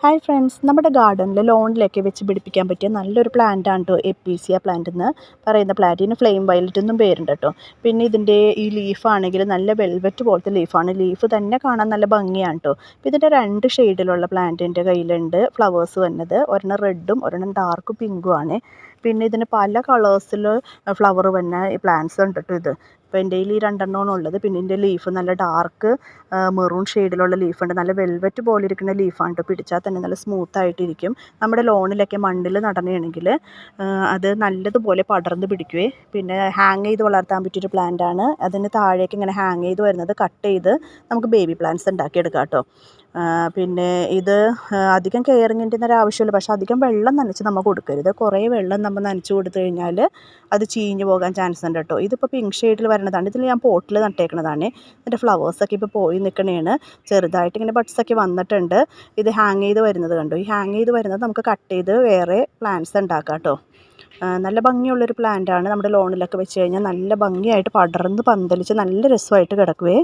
Hi friends, നമ്മുടെ ഗാർഡനിൽ ലോണിലൊക്കെ വെച്ച് പിടിപ്പിക്കാൻ പറ്റിയ നല്ലൊരു പ്ലാന്റാണ് കേട്ടോ എപ്പീസിയ പ്ലാന്റ് എന്ന് പറയുന്ന പ്ലാന്റ്. ഇതിന് ഫ്ലെയിം വയലറ്റ് എന്നും പേരുണ്ട് കേട്ടോ. പിന്നെ ഇതിൻ്റെ ഈ ലീഫാണെങ്കിൽ നല്ല വെൽവെറ്റ് പോലത്തെ ലീഫാണ്. ലീഫ് തന്നെ കാണാൻ നല്ല ഭംഗിയാണ് കേട്ടോ. അപ്പോൾ ഇതിൻ്റെ 2 ഷെയ്ഡിലുള്ള പ്ലാന്റ് എൻ്റെ കയ്യിലുണ്ട്. ഫ്ലവേഴ്സ് വന്നത് ഒരെണ്ണം റെഡും ഒരെണ്ണം ഡാർക്ക് പിങ്കും ആണ്. പിന്നെ ഇതിന് പല കളേഴ്സിൽ ഫ്ലവർ വന്ന പ്ലാന്റ്സ് ഉണ്ട് കേട്ടോ ഇത്. അപ്പോൾ എൻ്റെ കയ്യിൽ ഈ 2 ഉള്ളത്. പിന്നെ ഇതിൻ്റെ ലീഫ് നല്ല ഡാർക്ക് മെറൂൺ ഷെയ്ഡിലുള്ള ലീഫുണ്ട്. നല്ല വെൽവെറ്റ് പോലെ ഇരിക്കുന്ന ലീഫാണ് കേട്ടോ. പിടിച്ചാൽ തന്നെ നല്ല സ്മൂത്തായിട്ടിരിക്കും. നമ്മുടെ ലോണിലൊക്കെ മണ്ണിൽ നടണമെങ്കിൽ അത് നല്ലതുപോലെ പടർന്ന് പിടിക്കുവേ. പിന്നെ ഹാങ് ചെയ്ത് വളർത്താൻ പറ്റിയൊരു പ്ലാന്റാണ്. അതിന് താഴേക്ക് ഇങ്ങനെ ഹാങ് ചെയ്ത് വരുന്നത് കട്ട് ചെയ്ത് നമുക്ക് ബേബി പ്ലാന്റ്സ് ഉണ്ടാക്കിയെടുക്കാം കേട്ടോ. പിന്നെ ഇത് അധികം കെയറിങ്ങിൻ്റെ ഒന്നും ആവശ്യമില്ല. പക്ഷേ അധികം വെള്ളം നനച്ച് നമ്മൾ കൊടുക്കരുത്. കുറേ വെള്ളം നമ്മൾ നനച്ച് കൊടുത്തു കഴിഞ്ഞാൽ അത് ചീഞ്ഞ് പോകാൻ ചാൻസ് ഉണ്ട് കേട്ടോ. ഇതിപ്പോൾ പിങ്ക് ഷെയ്ഡിൽ വരുന്നതാണ്. ഇതിൽ ഞാൻ പോട്ടിൽ നട്ടേക്കുന്നതാണ്. ഇതിൻ്റെ ഫ്ലവേഴ്സൊക്കെ ഇപ്പോൾ പോയി നിൽക്കണേണ്. ചെറുതായിട്ട് ഇങ്ങനെ ബഡ്സൊക്കെ വന്നിട്ടുണ്ട്. ഇത് ഹാങ് ചെയ്ത് വരുന്നത് കണ്ടോ. ഈ ഹാങ് ചെയ്ത് വരുന്നത് നമുക്ക് കട്ട് ചെയ്ത് വേറെ പ്ലാന്റ്സ് ഉണ്ടാക്കാം കേട്ടോ. നല്ല ഭംഗിയുള്ളൊരു പ്ലാന്റാണ്. നമ്മുടെ ലോണിലൊക്കെ വെച്ച് കഴിഞ്ഞാൽ നല്ല ഭംഗിയായിട്ട് പടർന്ന് പന്തലിച്ച് നല്ല രസമായിട്ട് കിടക്കുവേ.